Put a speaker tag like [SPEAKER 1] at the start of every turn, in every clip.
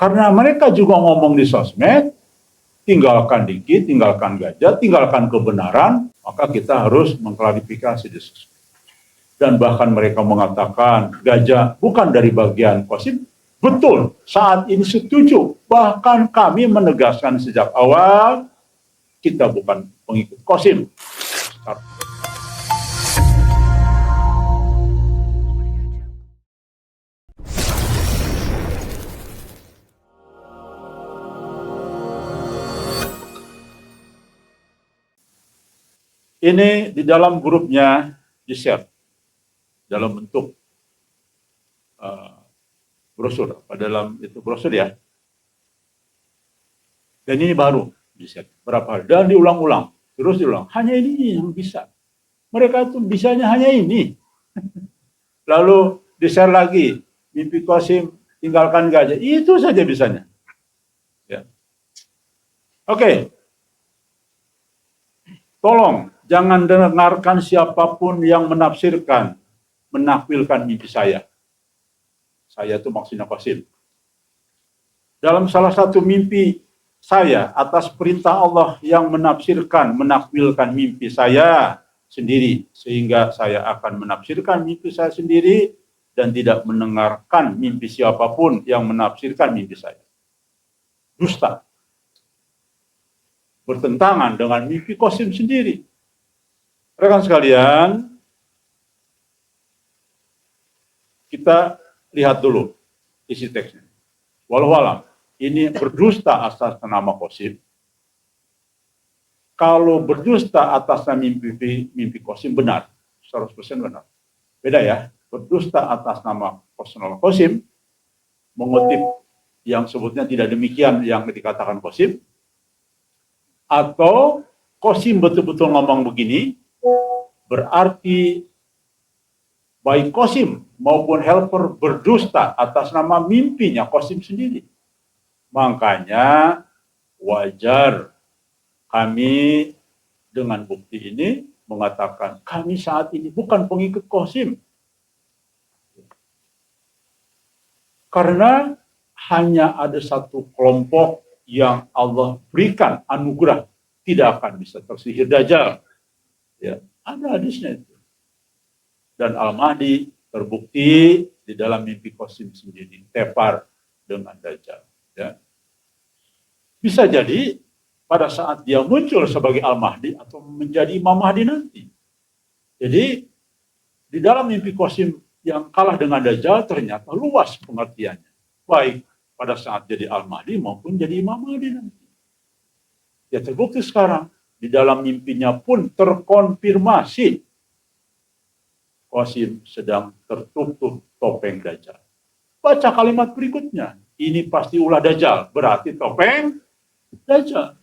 [SPEAKER 1] Karena mereka juga ngomong di sosmed, tinggalkan dikit, tinggalkan gajah, tinggalkan kebenaran, maka kita harus mengklarifikasi di sosmed. Dan bahkan mereka mengatakan gajah bukan dari bagian Qasim. Betul, saat ini setuju. Bahkan kami menegaskan sejak awal, kita bukan pengikut Qasim. Ini di dalam grupnya di-share dalam bentuk brosur, dalam itu brosur ya. Dan ini baru di-share berapa hari dan diulang-ulang, terus diulang. Hanya ini yang bisa. Mereka itu bisanya hanya ini. Lalu di-share lagi, mimpi Qasim tinggalkan gajah. Itu saja bisanya. Ya. Oke. Tolong jangan dengarkan siapapun yang menafsirkan, menakwilkan mimpi saya. Saya itu maksudnya Qasim. Dalam salah satu mimpi saya atas perintah Allah yang menafsirkan, menakwilkan mimpi saya sendiri, sehingga saya akan menafsirkan mimpi saya sendiri dan tidak mendengarkan mimpi siapapun yang menafsirkan mimpi saya. Dusta. Bertentangan dengan mimpi Qasim sendiri. Rekan sekalian, kita lihat dulu isi teksnya. Walau alam, ini berdusta atas nama Qasim. Kalau berdusta atas mimpi Qasim benar, 100% benar. Beda ya, berdusta atas nama personal Qasim, mengutip yang sebutnya tidak demikian yang dikatakan Qasim, atau Qasim betul-betul ngomong begini, berarti baik Qasim maupun helper berdusta atas nama mimpinya Qasim sendiri. Makanya wajar kami dengan bukti ini mengatakan kami saat ini bukan pengikut Qasim. Karena hanya ada satu kelompok yang Allah berikan anugerah tidak akan bisa tersihir Dajjal. Ya, ada hadisnya itu. Dan Al-Mahdi terbukti di dalam mimpi Qasim sendiri tepar dengan Dajjal. Ya. Bisa jadi pada saat dia muncul sebagai Al-Mahdi atau menjadi Imam Mahdi nanti. Jadi di dalam mimpi Qasim yang kalah dengan Dajjal ternyata luas pengertiannya. Baik pada saat jadi Al-Mahdi maupun jadi Imam Mahdi nanti. Ya terbukti sekarang di dalam mimpinya pun terkonfirmasi Qasim sedang tertutup topeng Dajjal. Baca kalimat berikutnya. Ini pasti ulah Dajjal, berarti topeng Dajjal.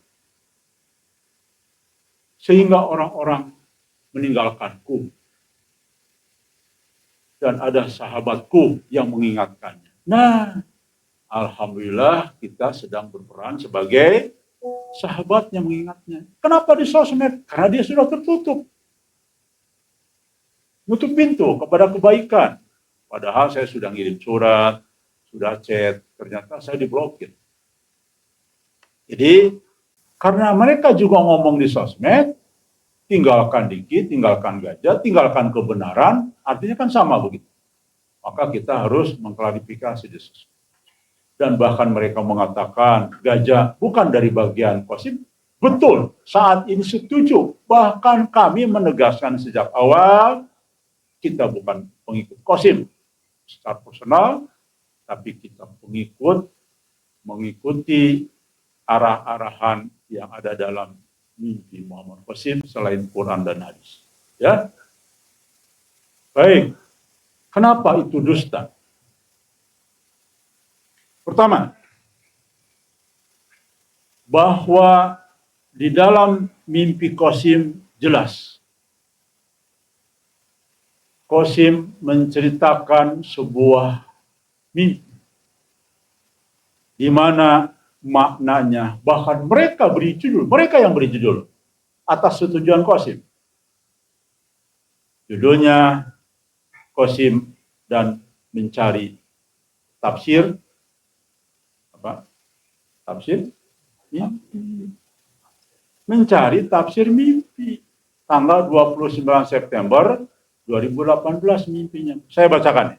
[SPEAKER 1] Sehingga orang-orang meninggalkanku. Dan ada sahabatku yang mengingatkannya. Nah, alhamdulillah kita sedang berperan sebagai sahabat yang mengingatnya. Kenapa di sosmed? Karena dia sudah tertutup. Nutup pintu kepada kebaikan. Padahal saya sudah ngirim surat, sudah chat, ternyata saya diblokir. Jadi, karena mereka juga ngomong di sosmed, tinggalkan dikit, tinggalkan gajah, tinggalkan kebenaran, artinya kan sama begitu. Maka kita harus mengklarifikasi di sosmed. Dan bahkan mereka mengatakan gajah bukan dari bagian Qasim. Betul, saat ini setuju. Bahkan kami menegaskan sejak awal, kita bukan pengikut Qasim secara personal, tapi kita mengikuti arah-arahan yang ada dalam mimpi Muhammad Qasim selain Quran dan hadis. Ya, baik. Kenapa itu dusta? Pertama, bahwa di dalam mimpi Qasim jelas Qasim menceritakan sebuah mimpi di mana maknanya bahkan mereka yang beri judul atas setujuan Qasim. Judulnya Qasim dan mencari tafsir apa? Tafsir mimpi. Mencari tafsir mimpi. Tanggal 29 September 2018 mimpinya. Saya bacakan.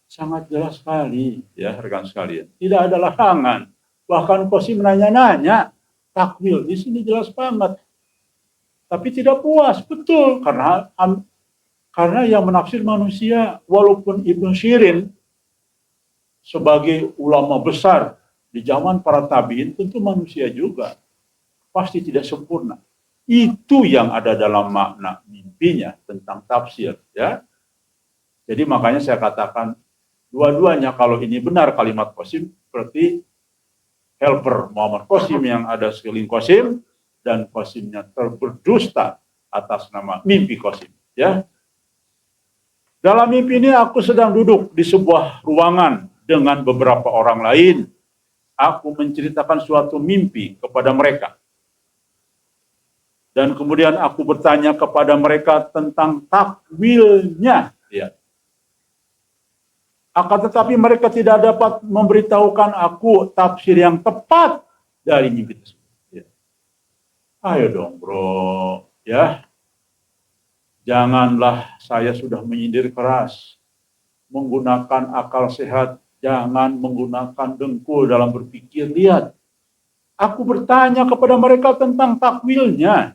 [SPEAKER 1] Sangat jelas sekali, ya rekan sekalian. Tidak ada larangan. Bahkan Qasim menanya-nanya, takwil di sini jelas banget. Tapi tidak puas, betul, karena yang menafsir manusia, walaupun Ibnu Syirin sebagai ulama besar di zaman para tabi'in, tentu manusia juga pasti tidak sempurna. Itu yang ada dalam makna mimpinya tentang tafsir, ya. Jadi makanya saya katakan dua-duanya, kalau ini benar kalimat Qasim, berarti helper Muhammad Qasim yang ada sekeliling Qasim, dan Qasimnya berdusta atas nama mimpi Qasim, ya. Dalam mimpi ini aku sedang duduk di sebuah ruangan dengan beberapa orang lain. Aku menceritakan suatu mimpi kepada mereka. Dan kemudian aku bertanya kepada mereka tentang takwilnya, ya. Akan tetapi mereka tidak dapat memberitahukan aku tafsir yang tepat dari mimpi tersebut. Ya. Ayo dong bro, ya. Janganlah saya sudah menyindir keras. Menggunakan akal sehat, jangan menggunakan dengkul dalam berpikir. Lihat, aku bertanya kepada mereka tentang takwilnya.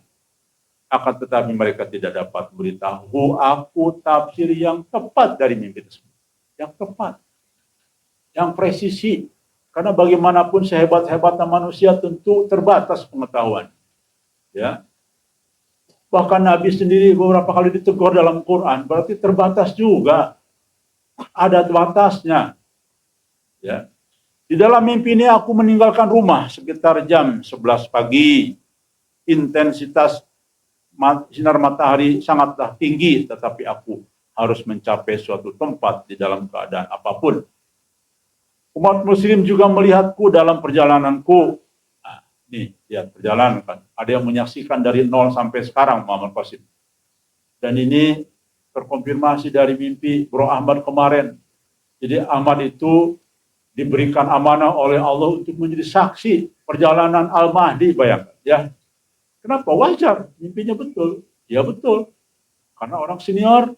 [SPEAKER 1] Akan tetapi mereka tidak dapat memberitahu aku tafsir yang tepat dari mimpi tersebut. Yang tepat, yang presisi. Karena bagaimanapun sehebat-hebatnya manusia tentu terbatas pengetahuan. Ya. Bahkan Nabi sendiri beberapa kali ditegur dalam Quran, berarti terbatas juga. Ada batasnya. Ya. Di dalam mimpi ini aku meninggalkan rumah sekitar jam 11 pagi. Intensitas sinar matahari sangatlah tinggi, tetapi aku harus mencapai suatu tempat di dalam keadaan apapun. Umat muslim juga melihatku dalam perjalananku. Nah, nih, lihat perjalanan kan. Ada yang menyaksikan dari nol sampai sekarang Muhammad Qasim. Dan ini terkonfirmasi dari mimpi Bro Ahmad kemarin. Jadi Ahmad itu diberikan amanah oleh Allah untuk menjadi saksi perjalanan Al-Mahdi, bayangkan ya. Kenapa? Wajar, mimpinya betul. Ya betul. Karena orang senior,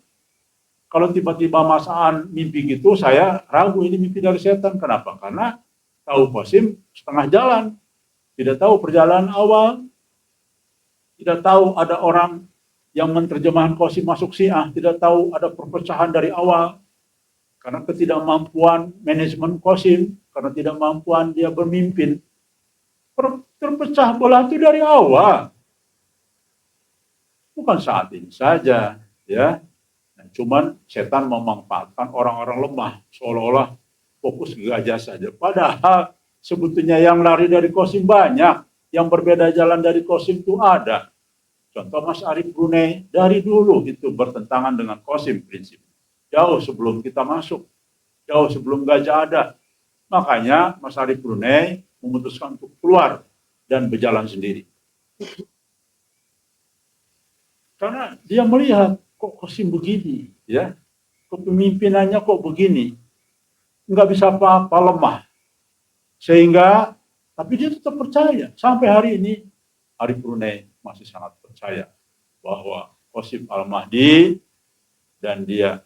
[SPEAKER 1] kalau tiba-tiba masaan mimpi gitu, saya ragu ini mimpi dari setan. Kenapa? Karena tahu Qasim setengah jalan. Tidak tahu perjalanan awal. Tidak tahu ada orang yang menerjemahkan Qasim masuk Syiah. Tidak tahu ada perpecahan dari awal. Karena ketidakmampuan manajemen Qasim. Karena tidak mampuan dia bermimpin. Terpecah belah itu dari awal. Bukan saat ini saja, ya. Nah, cuman setan memanfaatkan orang-orang lemah, seolah-olah fokus ke gajah saja. Padahal sebetulnya yang lari dari Qasim banyak, yang berbeda jalan dari Qasim itu ada. Contoh Mas Arif Brunei, dari dulu itu bertentangan dengan Qasim prinsip. Jauh sebelum kita masuk, jauh sebelum gajah ada. Makanya Mas Arif Brunei memutuskan untuk keluar dan berjalan sendiri. Karena dia melihat kok Qasim begini, ya, kepemimpinannya kok begini, nggak bisa apa-apa, lemah, sehingga tapi dia tetap percaya sampai hari ini. Arif Brunei masih sangat percaya bahwa Qasim Al-Mahdi dan dia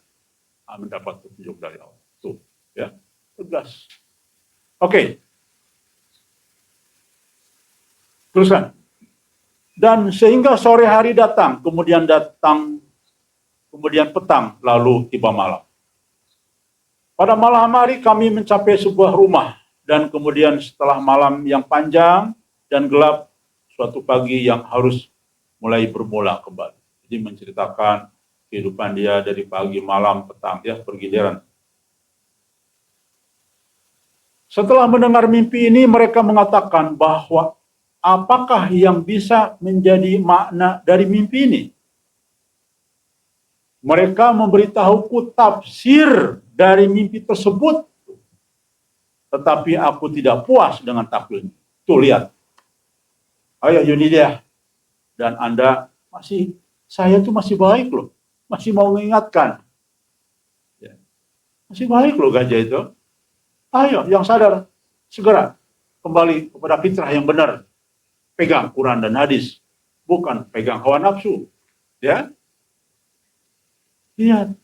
[SPEAKER 1] mendapat petunjuk dari Allah. Tuh, ya, tegas. Oke. Teruskan. Dan sehingga sore hari datang, kemudian petang, lalu tiba malam. Pada malam hari kami mencapai sebuah rumah, dan kemudian setelah malam yang panjang dan gelap, suatu pagi yang harus mulai bermula kembali. Jadi menceritakan kehidupan dia dari pagi, malam, petang, ya, bergiliran. Setelah mendengar mimpi ini, mereka mengatakan bahwa apakah yang bisa menjadi makna dari mimpi ini? Mereka memberitahuku tafsir dari mimpi tersebut. Tetapi aku tidak puas dengan takwilnya. Tuh lihat. Ayo Yunidia. Dan Anda saya tuh masih baik loh. Masih mau mengingatkan. Ya. Masih baik loh gajah itu. Ayo yang sadar. segera kembali kepada fitrah yang benar. Pegang Quran dan hadis, bukan pegang hawa nafsu. Ya, lihat.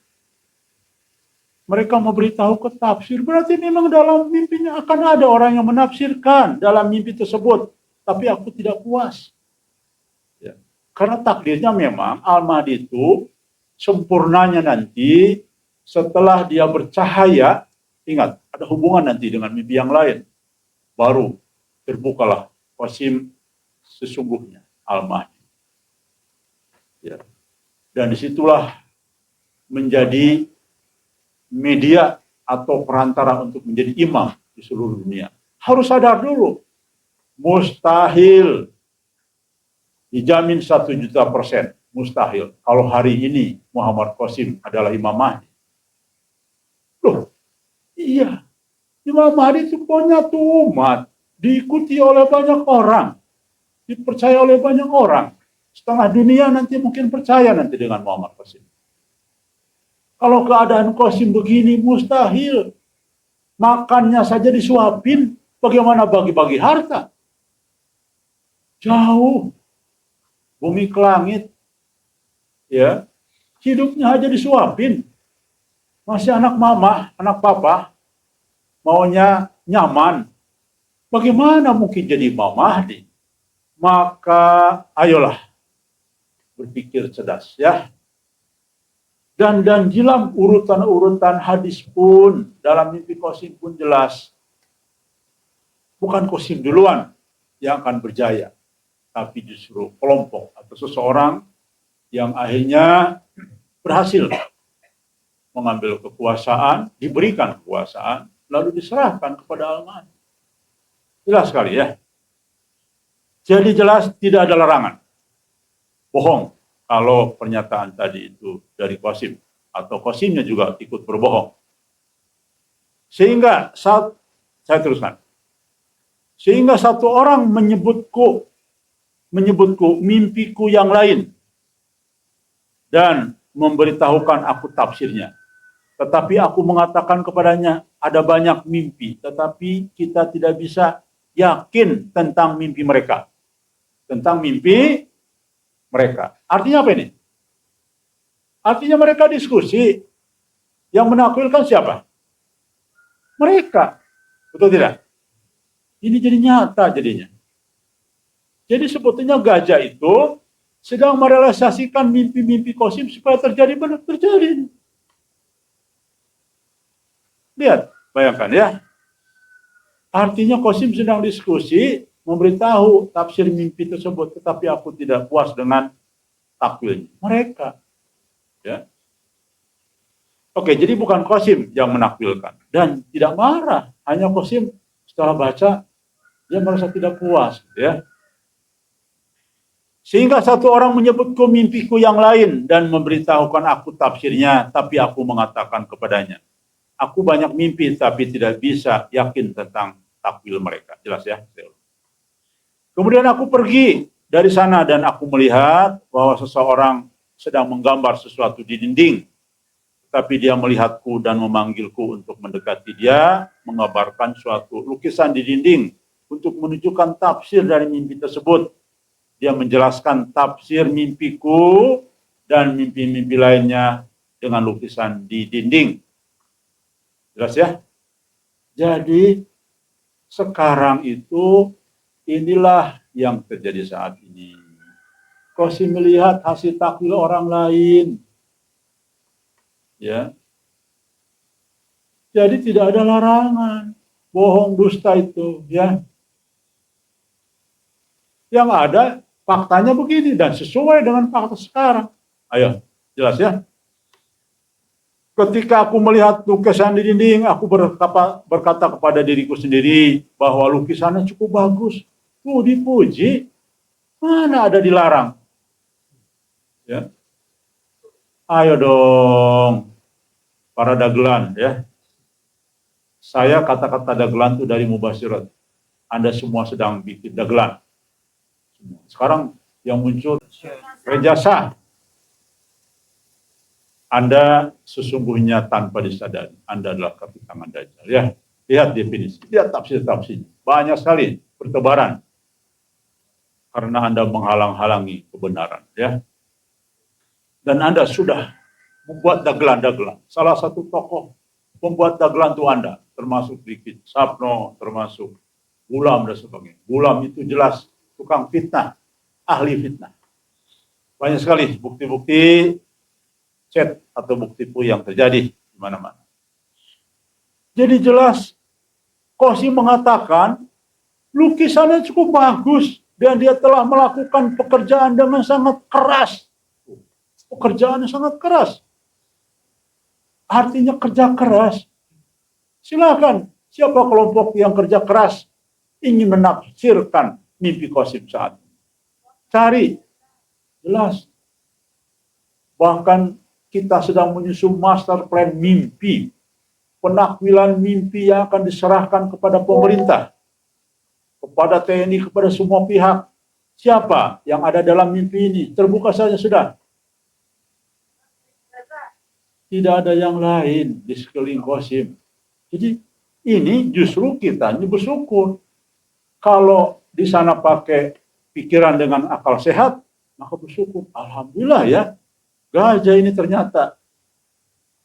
[SPEAKER 1] Mereka memberitahu ke tafsir, berarti memang dalam mimpinya akan ada orang yang menafsirkan dalam mimpi tersebut. Tapi aku tidak puas. Ya. Karena takdirnya memang Al-Mahdi itu sempurnanya nanti setelah dia bercahaya, ingat, ada hubungan nanti dengan mimpi yang lain. Baru terbukalah qasim sesungguhnya Al-Mahdi. Ya. Dan disitulah menjadi media atau perantara untuk menjadi imam di seluruh dunia. Harus sadar dulu, mustahil dijamin 1.000.000%, mustahil kalau hari ini Muhammad Qasim adalah Imam Mahdi. Loh, iya, Imam Mahdi itu punya umat, diikuti oleh banyak orang, dipercaya oleh banyak orang. Setengah dunia nanti mungkin percaya nanti dengan Muhammad Qasim. Kalau keadaan Qasim begini, mustahil. Makannya saja disuapin, bagaimana bagi-bagi harta? Jauh. Bumi ke langit. Ya. Hidupnya aja disuapin. Masih anak mama, anak papa. Maunya nyaman. Bagaimana mungkin jadi Imam Mahdi? Maka ayolah berpikir cerdas, ya. Dan dalam urutan-urutan hadis pun, dalam mimpi Qasim pun jelas. Bukan Qasim duluan yang akan berjaya, tapi justru kelompok atau seseorang yang akhirnya berhasil mengambil kekuasaan, diberikan kekuasaan, lalu diserahkan kepada Al-Mahdi. Jelas sekali ya. Jadi jelas tidak ada larangan. Bohong kalau pernyataan tadi itu dari Qasim, atau Qasimnya juga ikut berbohong. Sehingga saya teruskan. Sehingga satu orang menyebutku mimpiku yang lain dan memberitahukan aku tafsirnya. Tetapi aku mengatakan kepadanya, ada banyak mimpi, tetapi kita tidak bisa yakin tentang mimpi mereka. Tentang mimpi mereka. Artinya apa ini? Artinya mereka diskusi. Yang menakwilkan siapa? Mereka. Betul tidak? Ini jadi nyata jadinya. Jadi sebetulnya gajah itu sedang merealisasikan mimpi-mimpi Qasim supaya terjadi benar. Terjadi. Lihat, bayangkan ya. Artinya Qasim sedang diskusi, memberitahu tafsir mimpi tersebut, tetapi aku tidak puas dengan takwilnya. Mereka. Ya. Oke, jadi bukan Qasim yang menakwilkan. Dan tidak marah. Hanya Qasim setelah baca, dia merasa tidak puas. Ya. Sehingga satu orang menyebutku mimpiku yang lain dan memberitahukan aku tafsirnya, tapi aku mengatakan kepadanya, aku banyak mimpi tapi tidak bisa yakin tentang takwil mereka. Jelas ya? Kemudian aku pergi dari sana dan aku melihat bahwa seseorang sedang menggambar sesuatu di dinding. Tapi dia melihatku dan memanggilku untuk mendekati dia, mengabarkan suatu lukisan di dinding untuk menunjukkan tafsir dari mimpi tersebut. Dia menjelaskan tafsir mimpiku dan mimpi-mimpi lainnya dengan lukisan di dinding. Jelas ya? Jadi sekarang itu inilah yang terjadi saat ini. Qasim melihat hasil takwil orang lain. Ya. Jadi tidak ada larangan. Bohong, dusta itu, ya. Yang ada faktanya begini dan sesuai dengan fakta sekarang. Ayo, jelas ya. Ketika aku melihat lukisan di dinding, aku berkata kepada diriku sendiri bahwa lukisannya cukup bagus. Tuh dipuji, mana ada dilarang? Ya. Ayo dong, para dagelan ya. Saya kata-kata dagelan itu dari Mubasyirat. Anda semua sedang bikin dagelan. Sekarang yang muncul rejasa. Anda sesungguhnya tanpa disadari, Anda adalah kaki tangan Dajjal ya. Lihat definisi, lihat tafsir-tafsir. Banyak sekali bertebaran karena Anda menghalang-halangi kebenaran, ya. Dan Anda sudah membuat dagelan-dagelan. Salah satu tokoh pembuat dagelan itu Anda, termasuk Dikit Sapno, termasuk Gulam dan sebagainya. Gulam itu jelas tukang fitnah, ahli fitnah. Banyak sekali bukti-bukti chat atau bukti yang terjadi di mana-mana. Jadi jelas Qasim mengatakan lukisannya cukup bagus dan dia telah melakukan pekerjaan dengan sangat keras. Pekerjaannya sangat keras. Artinya kerja keras. Silakan, siapa kelompok yang kerja keras ingin menafsirkan mimpi Qasim saat ini. Cari, jelas. Bahkan kita sedang menyusun master plan mimpi. Penakwilan mimpi yang akan diserahkan kepada pemerintah, kepada TNI, kepada semua pihak. Siapa yang ada dalam mimpi ini? Terbuka saja sudah. Tidak ada yang lain di sekeliling Qasim. Jadi ini justru kita ini bersyukur. Kalau di sana pakai pikiran dengan akal sehat, maka bersyukur. Alhamdulillah ya, gajah ini ternyata.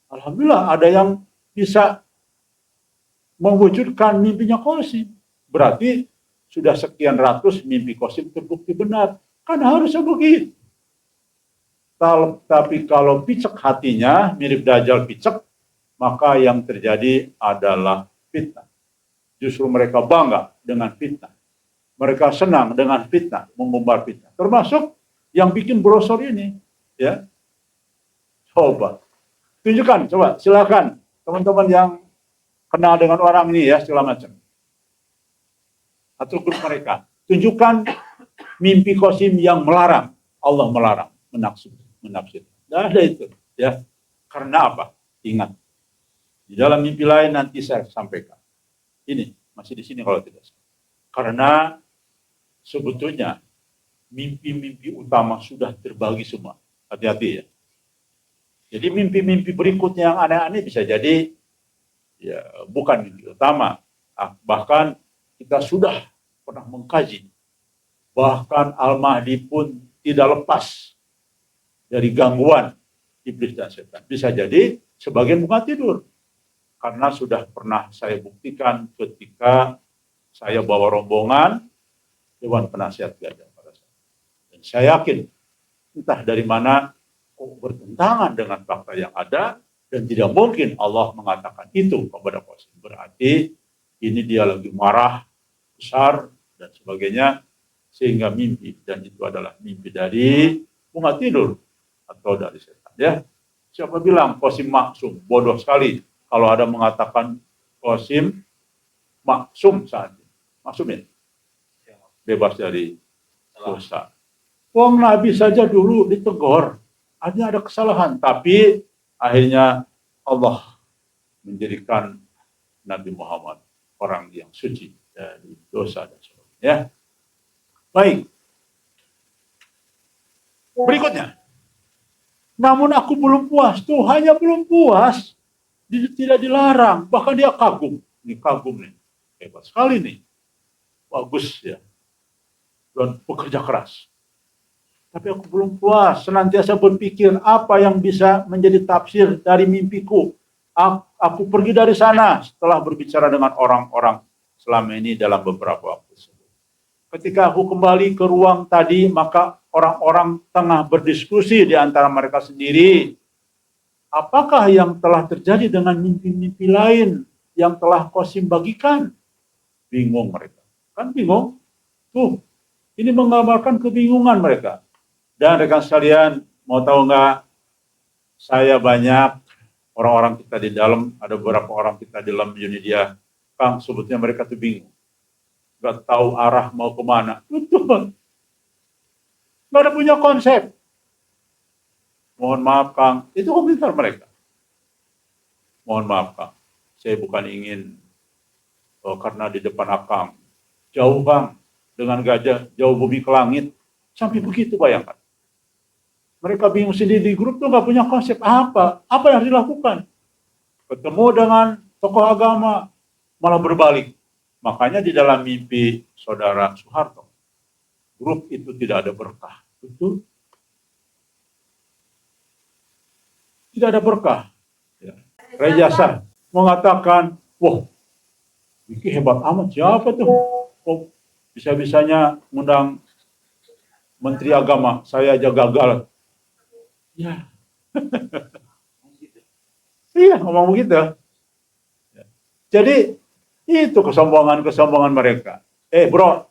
[SPEAKER 1] Alhamdulillah ada yang bisa mewujudkan mimpinya Qasim. Berarti sudah sekian ratus mimpi Qasim terbukti benar. Kan harusnya begitu. Tapi kalau picek hatinya, mirip Dajjal picek, maka yang terjadi adalah fitnah. Justru mereka bangga dengan fitnah. Mereka senang dengan fitnah, mengumbar fitnah. Termasuk yang bikin brosur ini. Ya, coba. Tunjukkan, coba, silakan. Teman-teman yang kenal dengan orang ini ya, segala macam. Atau grup mereka. Tunjukkan mimpi Qasim yang melarang. Allah melarang, menafsir. Tidak ada itu. Ya. Karena apa? Ingat. Di dalam mimpi lain nanti saya sampaikan. Ini, masih di sini kalau tidak salah. Karena sebetulnya mimpi-mimpi utama sudah terbagi semua. Hati-hati ya. Jadi mimpi-mimpi berikutnya yang aneh-aneh bisa jadi ya bukan mimpi utama. Bahkan kita sudah pernah mengkaji. Bahkan Al-Mahdi pun tidak lepas dari gangguan iblis dan setan. Bisa jadi sebagian bukan tidur. Karena sudah pernah saya buktikan ketika saya bawa rombongan Dewan Penasihat Gajah pada saat. Dan saya yakin entah dari mana bertentangan dengan fakta yang ada dan tidak mungkin Allah mengatakan itu kepada Qasim. Berarti ini dia lagi marah besar dan sebagainya sehingga mimpi, dan itu adalah mimpi dari bunga tidur atau dari setan ya. Siapa bilang Qasim maksum? Bodoh sekali kalau ada mengatakan Qasim maksum saat ini. Maksum ya? Bebas dari dosa. Wong Nabi saja dulu ditegur. Artinya ada kesalahan, tapi akhirnya Allah menjadikan Nabi Muhammad orang yang suci dari dosa dan sebagainya. Ya. Baik. Berikutnya. Namun aku belum puas. Tuhannya belum puas. Tidak dilarang. Bahkan dia kagum. Ini kagum nih. Hebat sekali nih. Bagus ya. Dan bekerja keras. Tapi aku belum puas, senantiasa berpikir apa yang bisa menjadi tafsir dari mimpiku. Aku pergi dari sana setelah berbicara dengan orang-orang selama ini dalam beberapa waktu. Ketika aku kembali ke ruang tadi, maka orang-orang tengah berdiskusi di antara mereka sendiri. Apakah yang telah terjadi dengan mimpi-mimpi lain yang telah Qasim bagikan? Bingung mereka. Kan bingung? Tuh, ini menggambarkan kebingungan mereka. Dan rekan sekalian, mau tahu nggak, saya banyak orang-orang kita di dalam, ada beberapa orang kita di dalam unit dia, Kang, sebetulnya mereka tuh bingung. Nggak tahu arah mau kemana. Betul. Nggak ada punya konsep. Mohon maaf, Kang. Itu komentar mereka. Mohon maaf, Kang. Saya bukan ingin, karena di depan Akang, jauh, Kang, dengan gajah, jauh bumi ke langit. Sampai begitu, bayangkan. Mereka bingung sendiri di grup tuh nggak punya konsep apa yang harus dilakukan. Ketemu dengan tokoh agama, malah berbalik. Makanya di dalam mimpi saudara Soeharto, grup itu tidak ada berkah. Betul? Tidak ada berkah. Ya. Rejasa mengatakan, wah, Wiki hebat amat, siapa tuh? Oh, bisa-bisanya ngundang Menteri Agama, saya aja gagal. Ya. Iya, ngomong begitu. Jadi, itu kesombongan-kesombongan mereka. Bro,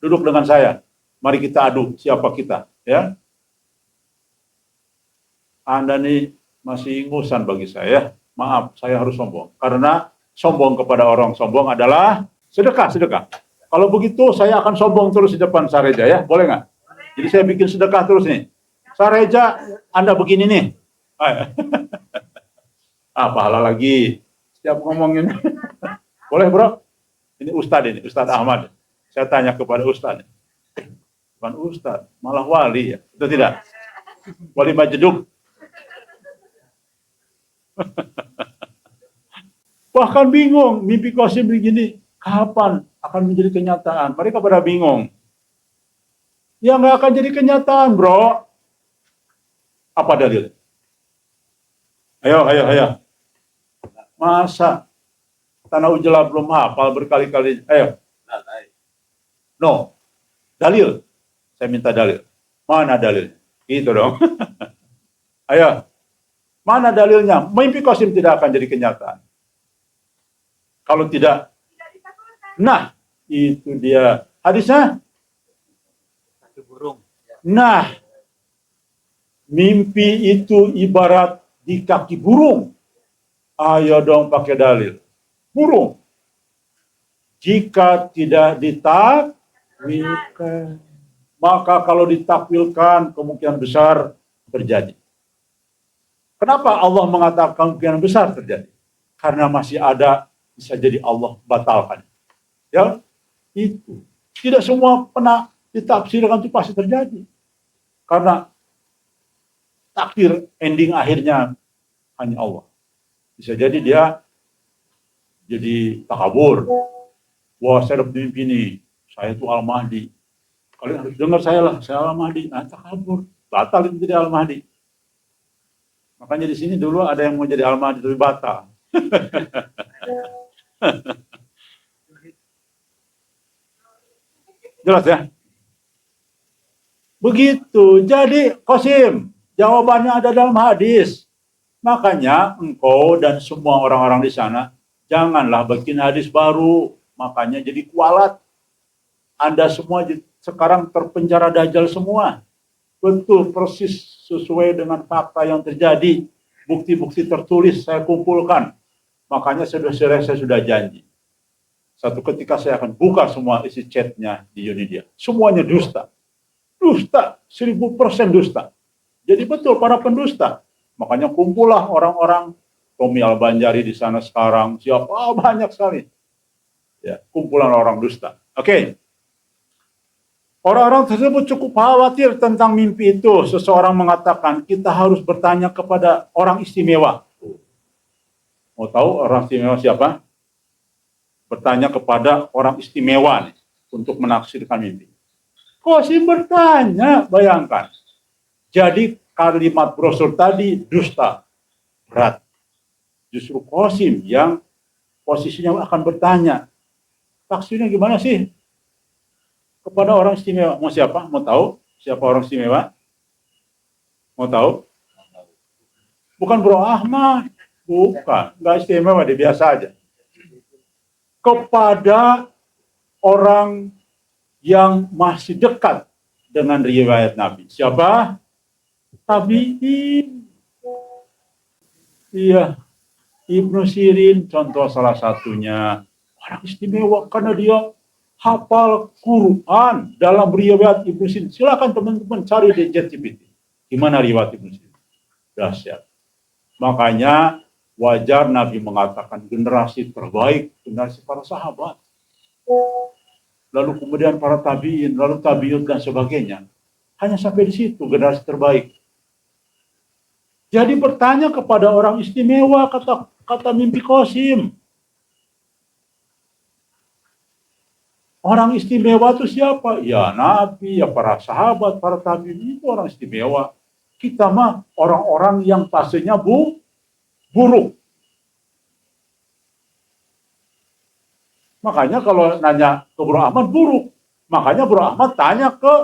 [SPEAKER 1] duduk dengan saya. Mari kita adu siapa kita. Ya. Anda nih masih ingusan bagi saya. Maaf, saya harus sombong. Karena sombong kepada orang sombong adalah sedekah. Kalau begitu, saya akan sombong terus di depan Sareja, ya. Boleh nggak? Jadi saya bikin sedekah terus nih. Sareja, Anda begini nih. Pahala lagi. Setiap ngomongin. Boleh, bro? Ini Ustadz Ahmad. Saya tanya kepada Ustadz. Bukan Ustadz, malah wali ya. Itu tidak? Wali Majeduk. Bahkan bingung, mimpi Qasim begini, kapan akan menjadi kenyataan? Mereka pada bingung. Ya nggak akan jadi kenyataan, bro. Apa dalil? Ayo. Masa Tanah Ujala belum hafal berkali-kali? Ayo. No. Dalil. Saya minta dalil. Mana dalil? Itu dong. Ayo. Mana dalilnya? Mimpi Qasim tidak akan jadi kenyataan. Kalau tidak, nah itu dia hadisnya. Nah, mimpi itu ibarat di kaki burung. Ayo dong pakai dalil. Burung. Jika tidak ditakwilkan, maka kalau ditakwilkan kemungkinan besar terjadi. Kenapa Allah mengatakan kemungkinan besar terjadi? Karena masih ada, bisa jadi Allah batalkan. Ya, itu. Tidak semua pernah ditafsirkan itu pasti terjadi. Karena takdir ending akhirnya hanya Allah. Bisa jadi dia jadi takabur. Wah, saya dapat mimpi ini. Saya itu Al-Mahdi. Kalian harus dengar saya lah, saya Al-Mahdi. Nah, takabur. Batal itu jadi Al-Mahdi. Makanya di sini dulu ada yang mau jadi Al-Mahdi tapi batal. Jelas ya? Begitu. Jadi Qasim, jawabannya ada dalam hadis. Makanya engkau dan semua orang-orang di sana janganlah bikin hadis baru. Makanya jadi kualat. Anda semua sekarang terpenjara Dajjal semua. Betul, persis sesuai dengan fakta yang terjadi. Bukti-bukti tertulis saya kumpulkan. Makanya saya sudah janji. Satu ketika saya akan buka semua isi chatnya di Unidia. Semuanya dusta. Dusta, 1000% dusta. Jadi betul para pendusta. Makanya kumpullah orang-orang. Tommy Al-Banjari di sana sekarang. Siapa? Banyak sekali. Ya, kumpulan orang dusta. Oke. Orang-orang tersebut cukup khawatir tentang mimpi itu. Seseorang mengatakan kita harus bertanya kepada orang istimewa. Mau tahu orang istimewa siapa? Bertanya kepada orang istimewa nih, untuk menafsirkan mimpi. Qasim bertanya, bayangkan. Jadi kalimat brosur tadi dusta, berat. Justru Qasim yang posisinya akan bertanya, tafsirnya gimana sih? Kepada orang istimewa. Mau siapa? Mau tahu siapa orang istimewa? Mau tahu? Bukan Bro Ahmad. Bukan. Nggak istimewa, dia biasa aja. Kepada orang yang masih dekat dengan riwayat Nabi. Siapa? Tabi'in. Iya. Ibnu Sirin contoh salah satunya. Orang istimewa karena dia hafal Quran dalam riwayat Ibnu Sirin. Silakan teman-teman cari di ChatGPT. Gimana riwayat Ibnu Sirin? Dahsyat. Makanya wajar Nabi mengatakan generasi terbaik, generasi para sahabat. Lalu kemudian para tabi'in, lalu tabi'ut dan sebagainya. Hanya sampai di situ generasi terbaik. Jadi bertanya kepada orang istimewa, kata mimpi Qasim. Orang istimewa itu siapa? Ya Nabi, ya para sahabat, para tabi'in itu orang istimewa. Kita mah orang-orang yang fasenya buruk. Makanya kalau nanya ke Bro Ahmad buruk. Makanya Bro Ahmad tanya ke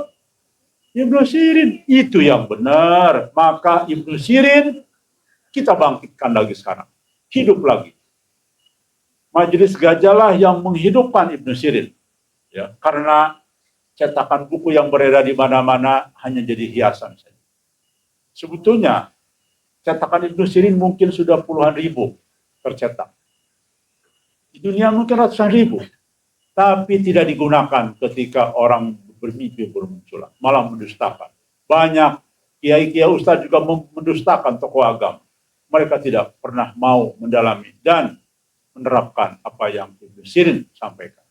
[SPEAKER 1] Ibnu Sirin. Itu yang benar. Maka Ibnu Sirin kita bangkitkan lagi sekarang. Hidup lagi. Majelis Gajah lah yang menghidupkan Ibnu Sirin. Ya, karena cetakan buku yang beredar di mana-mana hanya jadi hiasan saja. Sebetulnya cetakan Ibnu Sirin mungkin sudah puluhan ribu tercetak. Di dunia mungkin ratusan ribu. Tapi tidak digunakan ketika orang bermimpi bermunculan. Malah mendustakan. Banyak kiai-kiai ustadz juga mendustakan tokoh agama. Mereka tidak pernah mau mendalami dan menerapkan apa yang Ibnu Sirin sampaikan.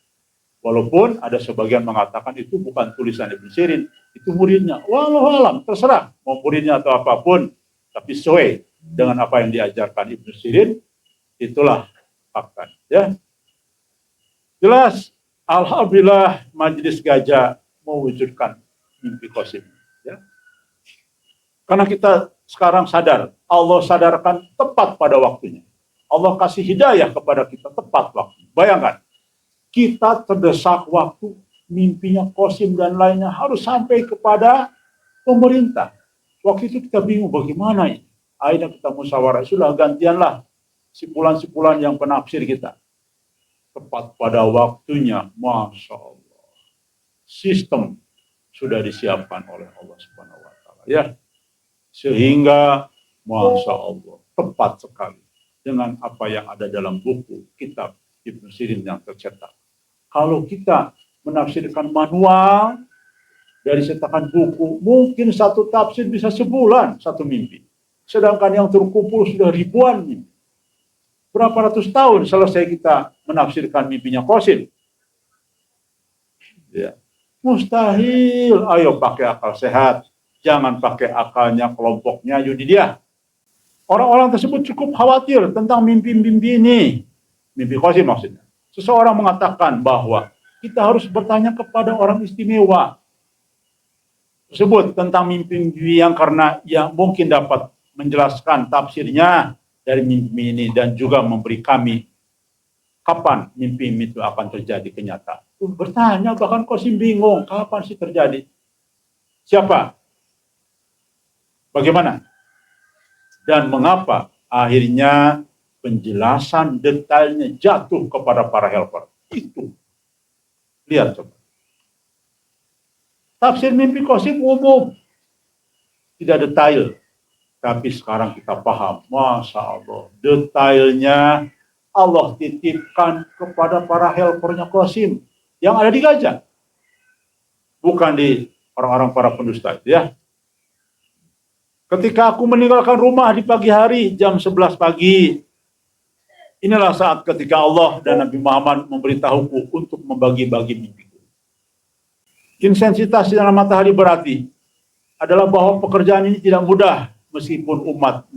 [SPEAKER 1] Walaupun ada sebagian mengatakan itu bukan tulisan Ibnu Sirin, itu muridnya. Walau alam, terserah mau muridnya atau apapun, tapi sesuai dengan apa yang diajarkan Ibnu Sirin, itulah fakta. Ya, jelas. Alhamdulillah Majelis Gajah mewujudkan mimpi Qasim. Ya, karena kita sekarang sadar, Allah sadarkan tepat pada waktunya. Allah kasih hidayah kepada kita tepat waktu. Bayangkan. Kita terdesak waktu, mimpinya Qasim dan lainnya harus sampai kepada pemerintah. Waktu itu kita bingung bagaimana ini. Akhirnya kita musyawarah, sudah gantianlah sipulan-sipulan yang penafsir kita. Tepat pada waktunya, Masya Allah. Sistem sudah disiapkan oleh Allah Subhanahu wa Ta'ala. Ya. Sehingga, Masya Allah, tepat sekali dengan apa yang ada dalam buku, kitab Ibnu Sirin yang tercetak. Kalau kita menafsirkan manual dari cetakan buku, mungkin satu tafsir bisa sebulan, satu mimpi. Sedangkan yang terkumpul sudah ribuan mimpi. Berapa ratus tahun selesai kita menafsirkan mimpinya Qasim. Ya. Mustahil. Ayo pakai akal sehat. Jangan pakai akalnya kelompoknya Yudhidiyah. Orang-orang tersebut cukup khawatir tentang mimpi-mimpi ini. Mimpi Qasim maksudnya. Seseorang mengatakan bahwa kita harus bertanya kepada orang istimewa tersebut tentang mimpi-mimpi yang karena yang mungkin dapat menjelaskan tafsirnya dari mimpi ini dan juga memberi kami kapan mimpi itu akan terjadi kenyataan. Bertanya, bahkan Qasim bingung, kapan sih terjadi? Siapa? Bagaimana? Dan mengapa akhirnya penjelasan detailnya jatuh kepada para helper. Itu. Lihat coba. Tafsir mimpi Qasim umum. Tidak detail. Tapi sekarang kita paham. Masya Allah. Detailnya Allah titipkan kepada para helpernya Qasim. Yang ada di Gajah. Bukan di orang-orang para pendusta. Ya. Ketika aku meninggalkan rumah di pagi hari, jam 11 pagi, inilah saat ketika Allah dan Nabi Muhammad memberitahuku untuk membagi-bagi mimpiku. Intensitas sinar matahari berarti adalah bahwa pekerjaan ini tidak mudah meskipun umat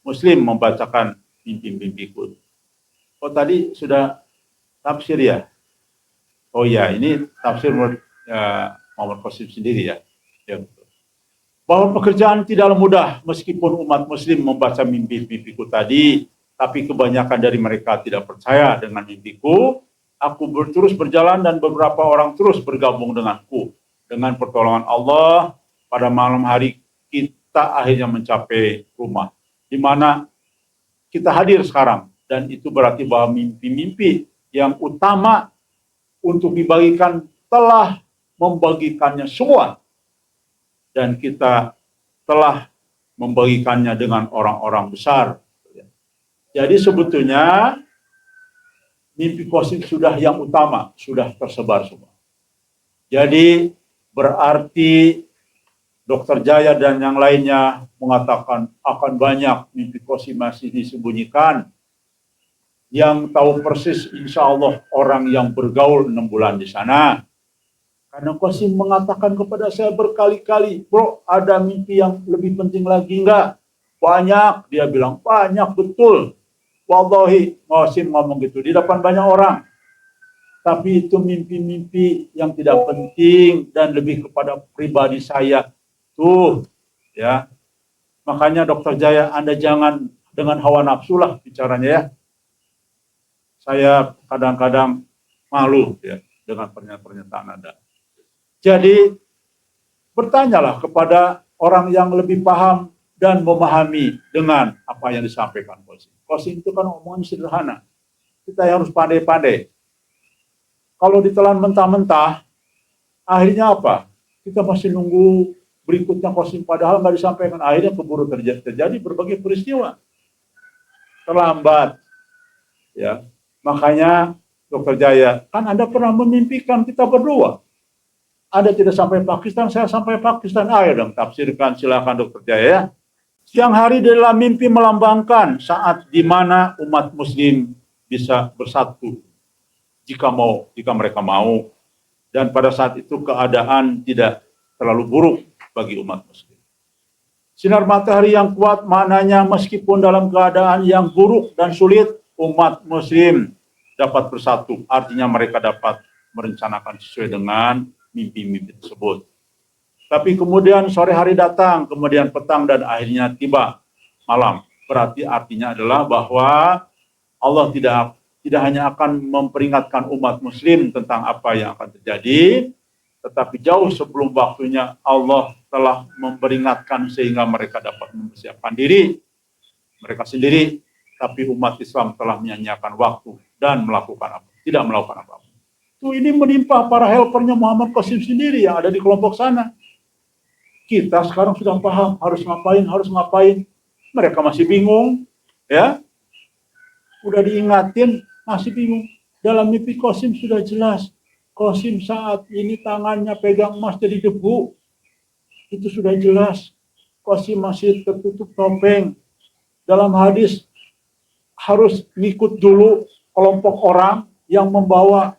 [SPEAKER 1] muslim membacakan mimpi-mimpiku. Oh tadi sudah tafsir ya? Oh ya, ini tafsir Muhammad Qasim sendiri ya. Ya betul. Bahwa pekerjaan tidaklah mudah meskipun umat muslim membaca mimpi-mimpiku tadi. Tapi kebanyakan dari mereka tidak percaya dengan mimpiku. Aku terus berjalan dan beberapa orang terus bergabung denganku. Dengan pertolongan Allah, pada malam hari kita akhirnya mencapai rumah. Di mana kita hadir sekarang. Dan itu berarti bahwa mimpi-mimpi yang utama untuk dibagikan telah membagikannya semua. Dan kita telah membagikannya dengan orang-orang besar. Jadi sebetulnya mimpi Qasim sudah yang utama, sudah tersebar semua. Jadi berarti Dr. Jaya dan yang lainnya mengatakan akan banyak mimpi Qasim masih disembunyikan. Yang tahu persis insya Allah orang yang bergaul 6 bulan di sana. Karena Qasim mengatakan kepada saya berkali-kali, bro ada mimpi yang lebih penting lagi enggak? Banyak, dia bilang banyak betul. Wallahi, Qasim ngomong gitu di depan banyak orang. Tapi itu mimpi-mimpi yang tidak penting dan lebih kepada pribadi saya. Tuh, ya. Makanya Dokter Jaya, Anda jangan dengan hawa nafsu lah bicaranya ya. Saya kadang-kadang malu ya dengan pernyataan Anda. Jadi bertanyalah kepada orang yang lebih paham dan memahami dengan apa yang disampaikan Qasim. Qasim itu kan omongan sederhana. Kita harus pandai-pandai. Kalau ditelan mentah-mentah, akhirnya apa? Kita masih nunggu berikutnya Qasim, padahal nggak disampaikan. Akhirnya keburu terjadi berbagai peristiwa. Terlambat. Ya, makanya Dokter Jaya, kan Anda pernah memimpikan kita berdua. Anda tidak sampai Pakistan, saya sampai Pakistan. Ayo dong, tafsirkan, silakan Dokter Jaya. Siang hari dalam mimpi melambangkan saat di mana umat Muslim bisa bersatu jika mereka mau, dan pada saat itu keadaan tidak terlalu buruk bagi umat Muslim. Sinar matahari yang kuat maknanya meskipun dalam keadaan yang buruk dan sulit, umat Muslim dapat bersatu. Artinya mereka dapat merencanakan sesuai dengan mimpi-mimpi tersebut. Tapi kemudian sore hari datang, kemudian petang, dan akhirnya tiba malam. Berarti artinya adalah bahwa Allah tidak hanya akan memperingatkan umat Muslim tentang apa yang akan terjadi, tetapi jauh sebelum waktunya Allah telah memperingatkan sehingga mereka dapat mempersiapkan diri mereka sendiri. Tapi umat Islam telah menyanyiakan waktu dan tidak melakukan apa-apa. Ini menimpa para helpernya Muhammad Qasim sendiri yang ada di kelompok sana. Kita sekarang sudah paham harus ngapain. Mereka masih bingung, ya. Udah diingatin, masih bingung. Dalam mimpi Qasim sudah jelas. Qasim saat ini tangannya pegang emas jadi debu. Itu sudah jelas. Qasim masih tertutup topeng. Dalam hadis harus ngikut dulu kelompok orang yang membawa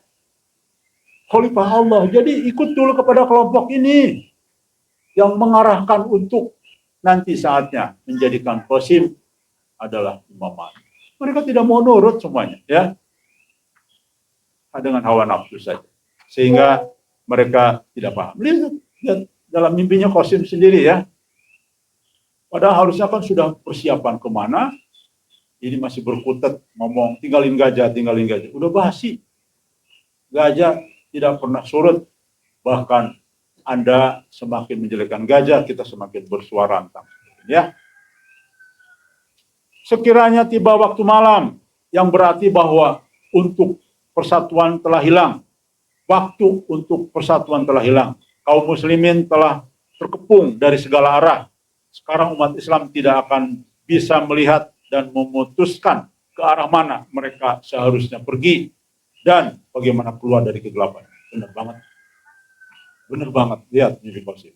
[SPEAKER 1] Khalifah Allah. Jadi ikut dulu kepada kelompok ini yang mengarahkan untuk nanti saatnya menjadikan Qasim adalah imam. Mereka tidak mau nurut semuanya, ya, dengan hawa nafsu saja, sehingga mereka tidak paham. Lihat dalam mimpinya Qasim sendiri, ya. Padahal harusnya kan sudah persiapan kemana. Ini masih berkutat ngomong tinggalin gajah. Udah basi. Gajah tidak pernah surut. Bahkan Anda semakin menjelekkan gajah, kita semakin bersuara antang. Ya. Sekiranya tiba waktu malam, yang berarti bahwa untuk persatuan telah hilang. Waktu untuk persatuan telah hilang. Kaum muslimin telah terkepung dari segala arah. Sekarang umat Islam tidak akan bisa melihat dan memutuskan ke arah mana mereka seharusnya pergi dan bagaimana keluar dari kegelapan. Benar banget. Lihat mimpi Qasim.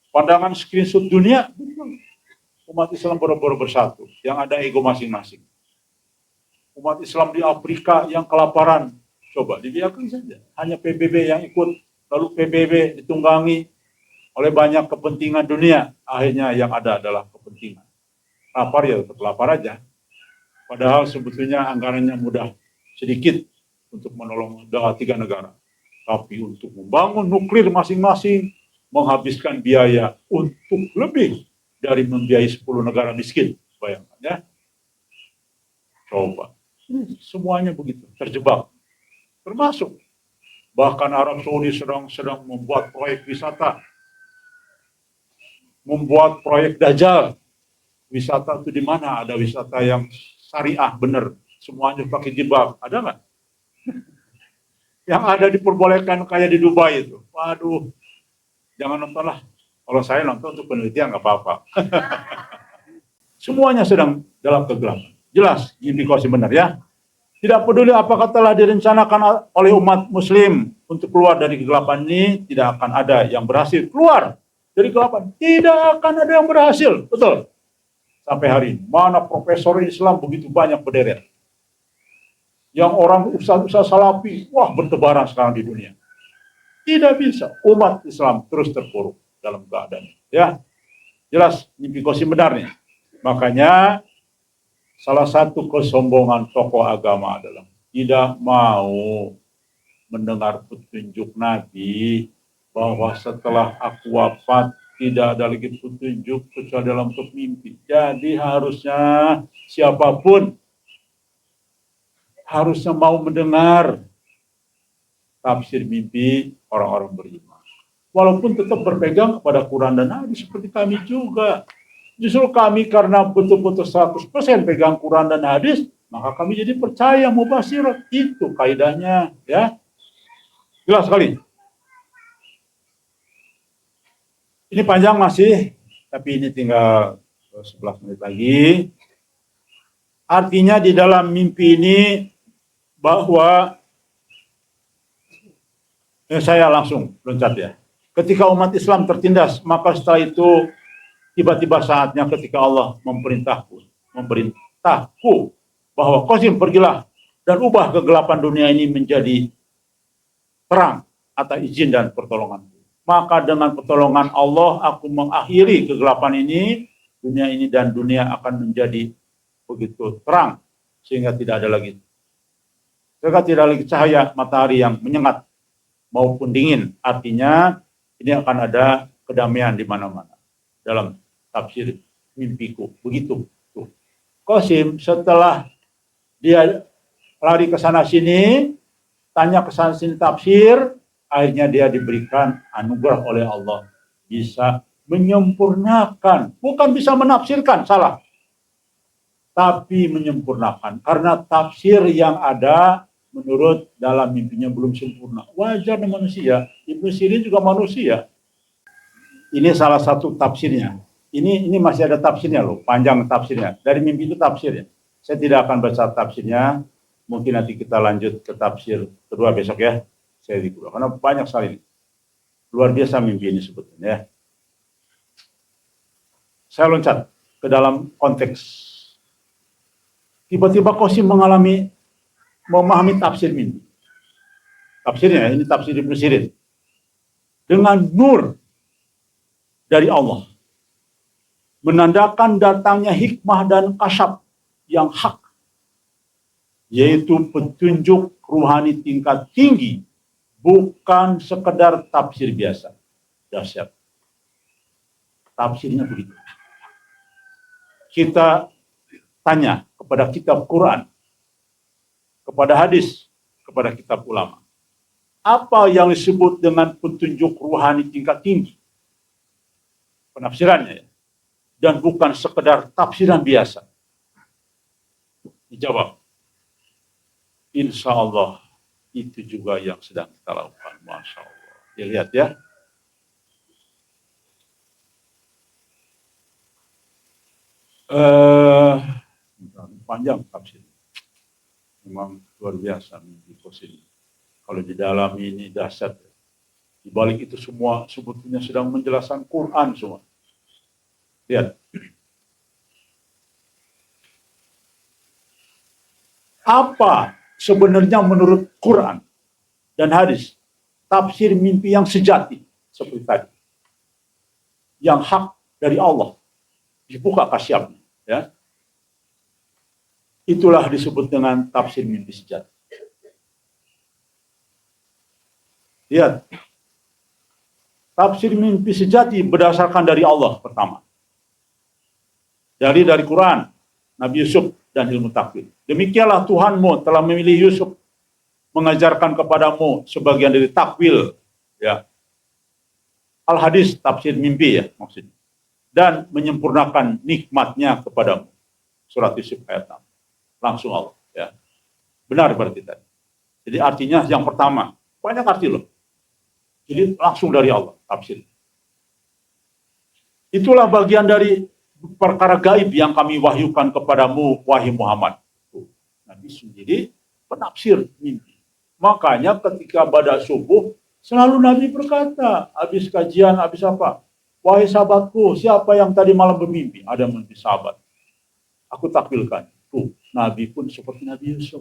[SPEAKER 1] Pandangan screenshot dunia, umat Islam boro-boro bersatu, yang ada ego masing-masing. Umat Islam di Afrika yang kelaparan, coba dibiarkan saja. Hanya PBB yang ikut, lalu PBB ditunggangi oleh banyak kepentingan dunia. Akhirnya yang ada adalah kepentingan. Lapar ya tetap lapar aja. Padahal sebetulnya anggarannya mudah sedikit untuk menolong 3 negara. Tapi untuk membangun nuklir masing-masing, menghabiskan biaya untuk lebih dari membiayai 10 negara miskin. Bayangkan ya. Coba. Semuanya begitu, terjebak. Termasuk bahkan Arab Saudi sedang membuat proyek wisata. Membuat proyek Dajjal. Wisata itu di mana? Ada wisata yang syariah bener. Semuanya pakai jilbab. Ada nggak? Yang ada diperbolehkan kayak di Dubai itu. Waduh. Jangan nonton lah. Kalau saya nonton untuk penelitian nggak apa-apa. Semuanya sedang dalam kegelapan. Jelas, mimpi Qasim benar ya. Tidak peduli apakah telah direncanakan oleh umat muslim untuk keluar dari kegelapan ini, tidak akan ada yang berhasil keluar dari kegelapan. Tidak akan ada yang berhasil. Betul. Sampai hari ini. Mana profesor Islam begitu banyak berderet. Yang orang ustaz-ustaz salafi, wah bertebaran sekarang di dunia. Tidak bisa. Umat Islam terus terpuruk dalam keadaan. Ya, jelas mimpi Qasim benar nih. Makanya salah satu kesombongan tokoh agama adalah tidak mau mendengar petunjuk Nabi bahwa setelah aku wafat tidak ada lagi petunjuk kecuali dalam bentuk mimpi. Jadi harusnya siapapun harusnya mau mendengar tafsir mimpi orang-orang beriman. Walaupun tetap berpegang kepada Quran dan hadis seperti kami juga. Justru kami karena betul-betul 100% pegang Quran dan hadis, maka kami jadi percaya mubasyirat. Itu kaidahnya, ya. Jelas sekali. Ini panjang masih, tapi ini tinggal 11 menit lagi. Artinya di dalam mimpi ini bahwa saya langsung loncat ya. Ketika umat Islam tertindas, maka setelah itu tiba-tiba saatnya ketika Allah memerintahku bahwa Qasim pergilah dan ubah kegelapan dunia ini menjadi terang atas izin dan pertolongan. Maka dengan pertolongan Allah aku mengakhiri kegelapan ini, dunia ini dan dunia akan menjadi begitu terang sehingga tidak ada lagi cahaya matahari yang menyengat maupun dingin. Artinya ini akan ada kedamaian di mana-mana dalam tafsir mimpiku. Begitu. Tuh. Qasim setelah dia lari ke sana sini, tanya ke sana sini tafsir, akhirnya dia diberikan anugerah oleh Allah bisa menyempurnakan, bukan bisa menafsirkan, salah, tapi menyempurnakan karena tafsir yang ada menurut dalam mimpinya belum sempurna. Wajar manusia, Ibnu Sirin juga manusia. Ini salah satu tafsirnya. Ini masih ada tafsirnya loh, panjang tafsirnya. Dari mimpi itu tafsirnya. Saya tidak akan baca tafsirnya. Mungkin nanti kita lanjut ke tafsir kedua besok ya. Saya di kedua, karena banyak sekali. Luar biasa mimpi ini sebetulnya ya. Saya loncat ke dalam konteks. Tiba-tiba Qasim memahami tafsir mimpi. Tafsirnya, ini tafsir Ibnu Sirin. Dengan nur dari Allah. Menandakan datangnya hikmah dan kasyaf yang hak. Yaitu petunjuk ruhani tingkat tinggi. Bukan sekedar tafsir biasa. Dahsyat. Tafsirnya begitu. Kita tanya kepada kitab Quran, kepada hadis, kepada kitab ulama. Apa yang disebut dengan petunjuk ruhani tingkat tinggi? Penafsirannya ya. Dan bukan sekedar tafsiran biasa. Dijawab. Insya Allah itu juga yang sedang kita lakukan. Masya Allah. Dilihat ya. Panjang tafsir. Memang luar biasa mimpi Qasim. Kalau di dalam ini dahsyat. Di balik itu semua sebetulnya sedang menjelaskan Quran semua. Lihat. Apa sebenarnya menurut Quran dan hadis tafsir mimpi yang sejati seperti tadi, yang hak dari Allah dibuka kasyafnya, ya, itulah disebut dengan tafsir mimpi sejati. Lihat, tafsir mimpi sejati berdasarkan dari Allah pertama, dari Quran, Nabi Yusuf dan ilmu takwil. Demikianlah Tuhanmu telah memilih Yusuf mengajarkan kepadamu sebagian dari takwil, ya. Al-hadis tafsir mimpi ya maksudnya. Dan menyempurnakan nikmatnya kepadamu. Surat Yusuf ayat 6. Langsung Allah, ya. Benar berarti tadi. Jadi artinya yang pertama, banyak arti loh. Jadi langsung dari Allah tafsir. Itulah bagian dari perkara gaib yang kami wahyukan kepadamu, wahai Muhammad. Nabi sendiri penafsir mimpi. Makanya ketika pada subuh, selalu Nabi berkata, habis kajian, habis apa? Wahai sahabatku, siapa yang tadi malam bermimpi? Ada mimpi sahabat. Aku takwilkan. Tuh, Nabi pun seperti Nabi Yusuf.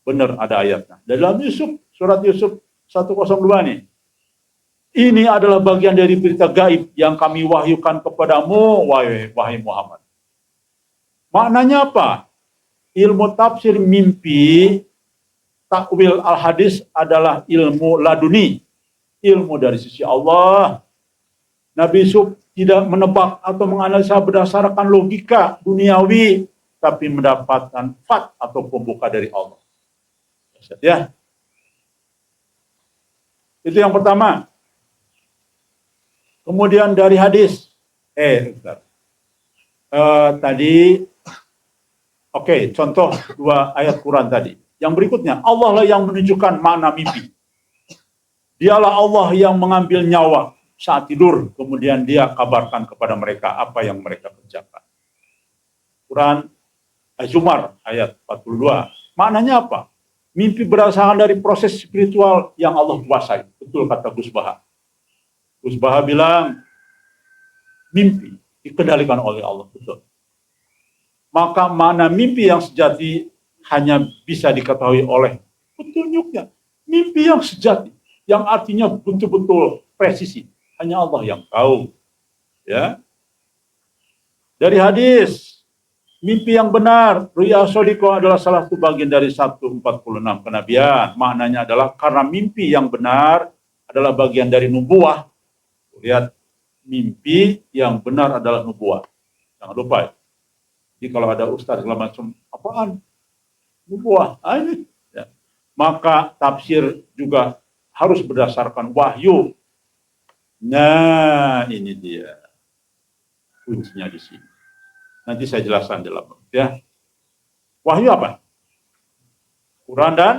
[SPEAKER 1] Benar ada ayatnya. Dalam Yusuf, surat Yusuf 102 nih. Ini adalah bagian dari berita gaib yang kami wahyukan kepadamu, wahai Muhammad. Maknanya apa? Ilmu tafsir mimpi takwil al-hadis adalah ilmu laduni, ilmu dari sisi Allah. Nabi Yusuf tidak menebak atau menganalisa berdasarkan logika duniawi, tapi mendapatkan fat atau pembuka dari Allah. Ya, itu yang pertama. Kemudian dari hadis, tadi, contoh 2 ayat Quran tadi. Yang berikutnya, Allah lah yang menunjukkan makna mimpi. Dialah Allah yang mengambil nyawa saat tidur, kemudian dia kabarkan kepada mereka apa yang mereka kerjakan. Quran Az-Zumar ayat 42. Maknanya apa? Mimpi berasal dari proses spiritual yang Allah kuasai. Betul kata Gus Baha. Gus Baha bilang, mimpi dikendalikan oleh Allah. Betul. Maka mana mimpi yang sejati hanya bisa diketahui oleh petunjuknya. Mimpi yang sejati, yang artinya betul-betul presisi, hanya Allah yang tahu. Ya. Dari hadis, mimpi yang benar, ruya shodiko adalah salah satu bagian dari 146 kenabian. Maknanya adalah karena mimpi yang benar adalah bagian dari nubuah. Lihat, mimpi yang benar adalah nubuah. Jangan lupa. Jadi kalau ada ustaz segala macam, apaan? Nubuah. Ya. Maka tafsir juga harus berdasarkan wahyu. Nah, ini dia kuncinya di sini. Nanti saya jelaskan dalam ya. Wahyu apa? Quran dan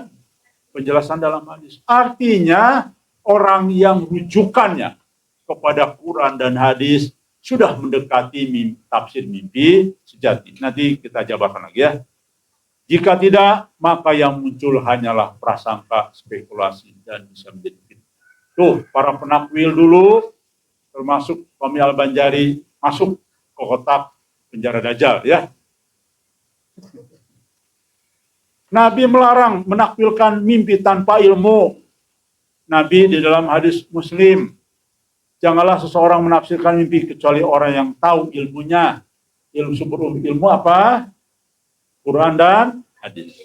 [SPEAKER 1] penjelasan dalam hadis. Artinya orang yang rujukannya kepada Quran dan hadis sudah mendekati tafsir mimpi sejati. Nanti kita jabarkan lagi ya. Jika tidak, maka yang muncul hanyalah prasangka, spekulasi, dan bisa menjadi fitnah. Tuh, para penakwil dulu, termasuk Fahmi Al-Banjari, masuk ke kotak penjara Dajjal ya. Nabi melarang menakwilkan mimpi tanpa ilmu. Nabi di dalam hadis Muslim, janganlah seseorang menafsirkan mimpi kecuali orang yang tahu ilmunya. Ilmu apa? Quran dan hadis.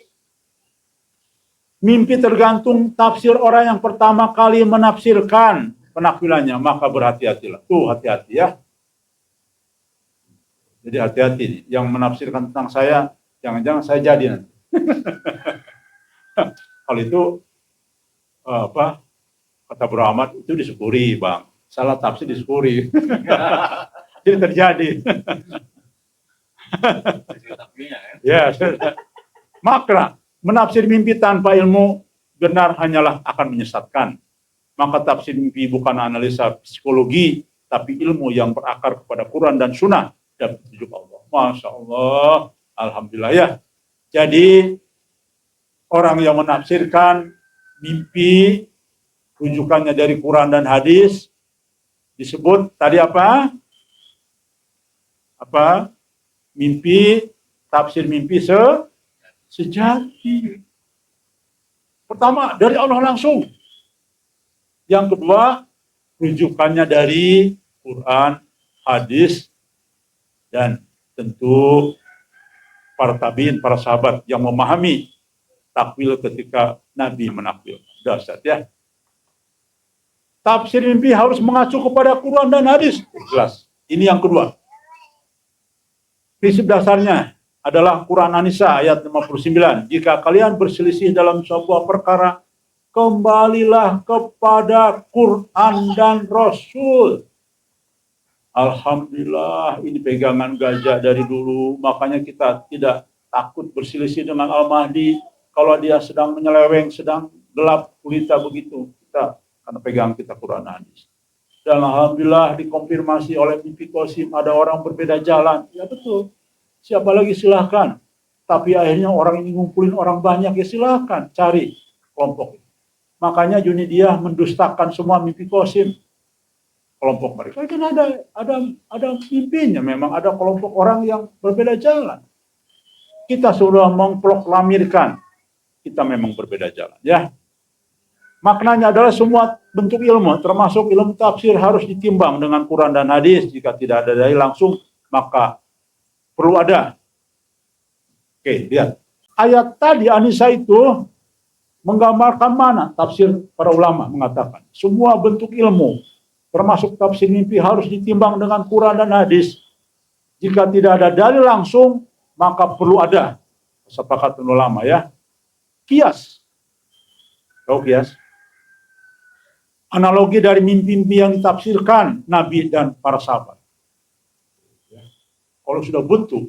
[SPEAKER 1] Mimpi tergantung tafsir orang yang pertama kali menafsirkan penakwilannya, maka berhati-hatilah. Tuh, hati-hati ya. Jadi hati-hati nih. Yang menafsirkan tentang saya, jangan-jangan saya jadi nanti. Kalau itu kata Bro Ahmad itu disyukuri, Bang. Salah tafsir disyukuri. Jadi terjadi. Ya, maka menafsir mimpi tanpa ilmu benar hanyalah akan menyesatkan. Maka tafsir mimpi bukan analisa psikologi, tapi ilmu yang berakar kepada Quran dan Sunnah dan petunjuk Allah. Masya Allah, alhamdulillah ya. Jadi orang yang menafsirkan mimpi rujukannya dari Quran dan hadis disebut tadi apa? Mimpi, tafsir mimpi sejati. Pertama, dari Allah langsung. Yang kedua, rujukannya dari Quran, hadis, dan tentu para tabiin, para sahabat yang memahami takwil ketika Nabi menakwil. Dasar ya. Tafsir mimpi harus mengacu kepada Quran dan hadis. Jelas. Ini yang kedua. Prinsip dasarnya adalah Quran An-Nisa ayat 59. Jika kalian berselisih dalam sebuah perkara, kembalilah kepada Quran dan Rasul. Alhamdulillah, ini pegangan gajah dari dulu. Makanya kita tidak takut berselisih dengan Al-Mahdi. Kalau dia sedang menyeleweng, sedang gelap kulita begitu, kita karena pegang kita Quran hadis. Dan alhamdulillah dikonfirmasi oleh Mimpi Qasim, ada orang berbeda jalan. Ya betul. Siapa lagi silahkan. Tapi akhirnya orang ini ngumpulin orang banyak, ya silahkan cari kelompok. Makanya Junidiyah mendustakan semua Mimpi Qasim. Kelompok mereka kan ada mimpinya, memang ada kelompok orang yang berbeda jalan. Kita sudah mengproklamirkan kita memang berbeda jalan, ya. Maknanya adalah semua bentuk ilmu, termasuk ilmu tafsir harus ditimbang dengan Quran dan hadis. Jika tidak ada dalil langsung, maka perlu ada. Oke, lihat. Ayat tadi An-Nisa itu Menggambarkan mana? Tafsir para ulama mengatakan, semua bentuk ilmu, termasuk tafsir mimpi, harus ditimbang dengan Quran dan hadis. Jika tidak ada dalil langsung, maka perlu ada kesepakatan ulama ya. Kias. Tahu kias? Analogi dari mimpi-mimpi yang ditafsirkan Nabi dan para sahabat. Kalau sudah buntu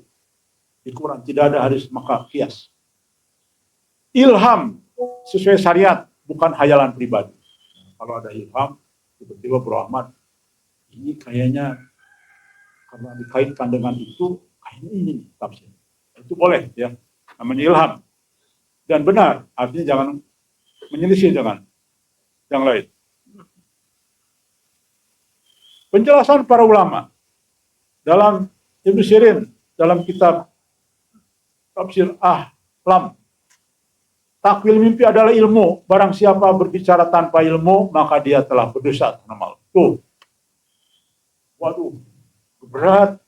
[SPEAKER 1] di Quran tidak ada hadis, maka kias. Ilham sesuai syariat, bukan hayalan pribadi. Kalau ada ilham, tiba-tiba Bro Ahmad, ini kayaknya karena dikaitkan dengan itu, kayaknya ini tafsir. Itu boleh ya, namanya ilham. Dan benar, artinya jangan menyelisih dengan yang lain. Penjelasan para ulama dalam Ibnu Sirin, dalam kitab Tafsir Ahlam, takwil mimpi adalah ilmu. Barang siapa berbicara tanpa ilmu, maka dia telah berdosa. Tuh. Waduh. Berat.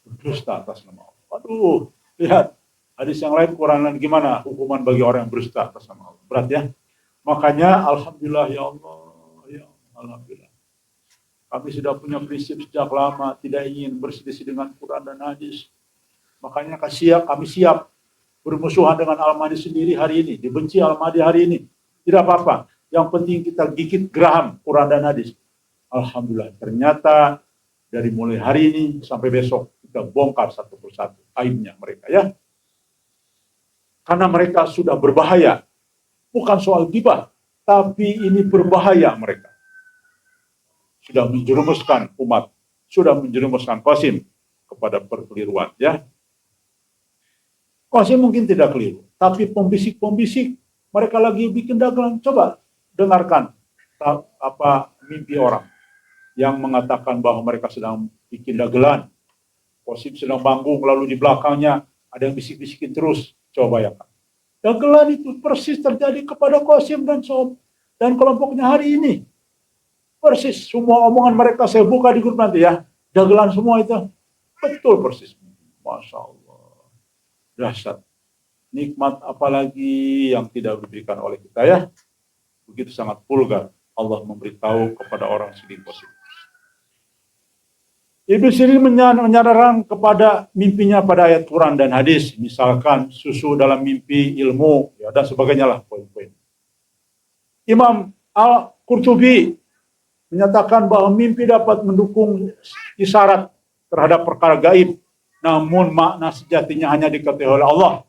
[SPEAKER 1] Berdusta atas nama Allah. Waduh. Lihat. Hadis yang lain Quran gimana hukuman bagi orang yang berdusta atas nama Allah. Berat ya. Makanya Alhamdulillah ya Allah. Ya Alhamdulillah. Kami sudah punya prinsip sejak lama. Tidak ingin berselisih dengan Quran dan hadis. Makanya kami siap bermusuhan dengan Al-Mahdi sendiri hari ini. Dibenci Al-Mahdi hari ini. Tidak apa-apa. Yang penting kita gigit geraham Quran dan hadis. Alhamdulillah. Ternyata dari mulai hari ini sampai besok kita bongkar satu persatu aibnya mereka ya. Karena mereka sudah berbahaya. Bukan soal gibah. Tapi ini berbahaya mereka. Sudah menjerumuskan umat. Sudah menjerumuskan Qasim kepada perkeliruan ya. Qasim mungkin tidak keliru, tapi pembisik-pembisik mereka lagi bikin dagelan. Coba dengarkan apa mimpi orang yang mengatakan bahwa mereka sedang bikin dagelan. Qasim sedang manggung, lalu di belakangnya ada yang bisik-bisikin terus. Coba bayangkan. Dagelan itu persis terjadi kepada Qasim dan kelompoknya hari ini. Persis semua omongan mereka saya buka di grup nanti ya. Dagelan semua itu betul persis. Masya Allah. Dahsyat. Nikmat apalagi yang tidak diberikan oleh kita ya. Begitu sangat vulgar Allah memberitahu kepada orang sedih positif. Ibnu Sirin menyadarkan kepada mimpinya pada ayat Quran dan hadis. Misalkan susu dalam mimpi, ilmu, ya, dan sebagainya lah poin-poin. Imam Al-Qurtubi menyatakan bahwa mimpi dapat mendukung isyarat terhadap perkara gaib. Namun makna sejatinya hanya diketahui oleh Allah.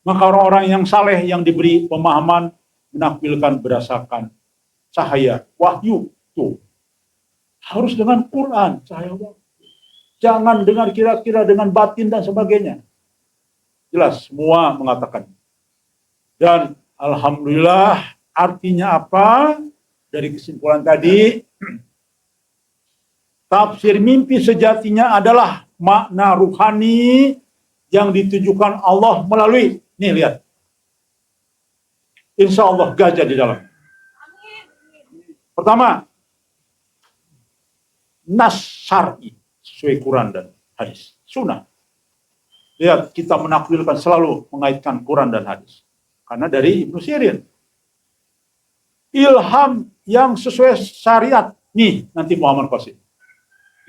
[SPEAKER 1] Maka orang-orang yang saleh yang diberi pemahaman menakwilkan berdasarkan cahaya wahyu. Tuh. Harus dengan Quran, cahaya wahyu. Jangan dengar kira-kira dengan batin dan sebagainya. Jelas, semua mengatakan. Dan Alhamdulillah artinya apa? Dari kesimpulan tadi, tafsir mimpi sejatinya adalah makna ruhani yang ditujukan Allah melalui, nih lihat, insya Allah gajah di dalam. Pertama, nas syar'i sesuai Quran dan hadis, sunnah. Lihat, kita menakwilkan selalu mengaitkan Quran dan hadis. Karena dari Ibnu Sirin. Ilham yang sesuai syariat, nih nanti Muhammad Qasim.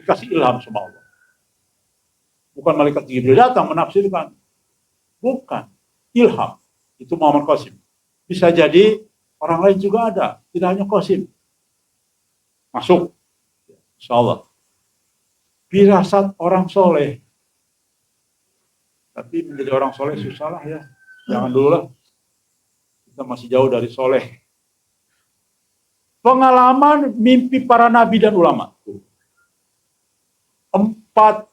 [SPEAKER 1] Dikasih ilham sama Allah. Bukan malaikat Jibril datang menafsirkan. Bukan. Ilham. Itu Muhammad Qasim. Bisa jadi orang lain juga ada. Tidak hanya Qasim. Masuk. InsyaAllah. Firasat orang soleh. Tapi menjadi orang soleh susah lah ya. Jangan dulu lah. Kita masih jauh dari soleh. Pengalaman mimpi para nabi dan ulama. 4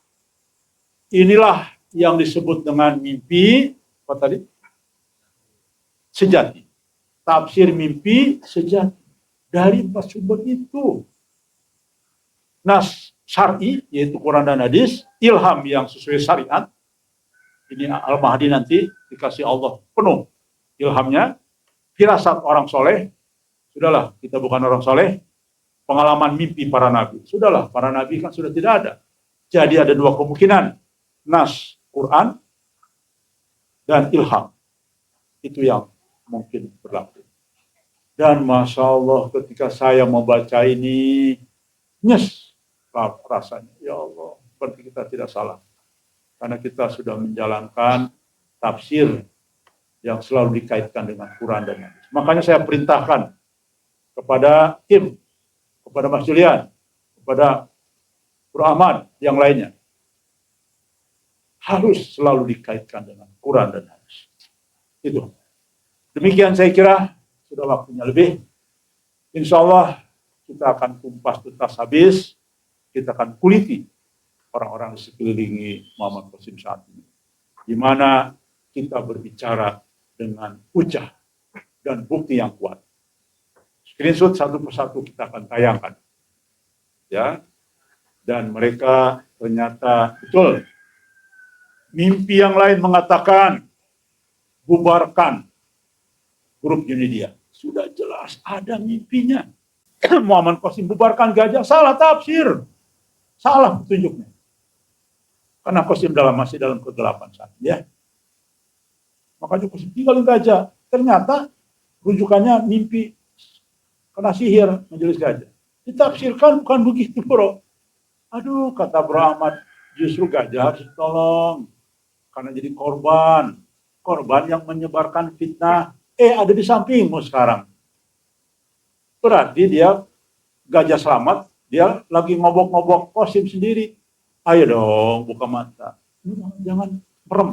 [SPEAKER 1] inilah yang disebut dengan mimpi, apa tadi? Sejati. Tafsir mimpi sejati. Dari 4 sumber itu. Nas syar'i, yaitu Quran dan hadis. Ilham yang sesuai syariat. Ini Al-Mahdi nanti dikasih Allah penuh ilhamnya. Firasat orang soleh. Sudahlah, kita bukan orang soleh. Pengalaman mimpi para nabi. Sudahlah, para nabi kan sudah tidak ada. Jadi ada 2 kemungkinan. Nas Quran dan ilham. Itu yang mungkin berlaku. Dan Masya Allah ketika saya membaca ini, nyes rasanya. Ya Allah, berarti kita tidak salah. Karena kita sudah menjalankan tafsir yang selalu dikaitkan dengan Quran dan hadis. Makanya saya perintahkan kepada tim, kepada Mas Julian, kepada Bro Ahmad, yang lainnya. Harus selalu dikaitkan dengan Quran dan hadis. Itu. Demikian saya kira sudah waktunya lebih. Insya Allah kita akan kumpas tuntas habis. Kita akan kuliti orang-orang di sekelilingi Muhammad Qasim saat ini. Di mana kita berbicara dengan hujah dan bukti yang kuat. Screenshot satu persatu kita akan tayangkan. Ya. Dan mereka ternyata betul. Mimpi yang lain mengatakan bubarkan grup Unidia. Sudah jelas ada mimpinya. Muhammad Qasim bubarkan gajah, salah tafsir. Salah petunjuknya. Karena Qasim masih dalam kegelapan saat ya. Makanya Qasim tinggalin gajah. Ternyata rujukannya mimpi kena sihir majelis gajah. Ditafsirkan bukan begitu, bro. Aduh, kata Bro Ahmad, justru gajah harus ditolong. Karena jadi korban. Korban yang menyebarkan fitnah. Ada di sampingmu sekarang. Berarti dia gajah selamat, dia lagi ngobok-ngobok Qasim sendiri. Ayo dong, buka mata. Jangan merem.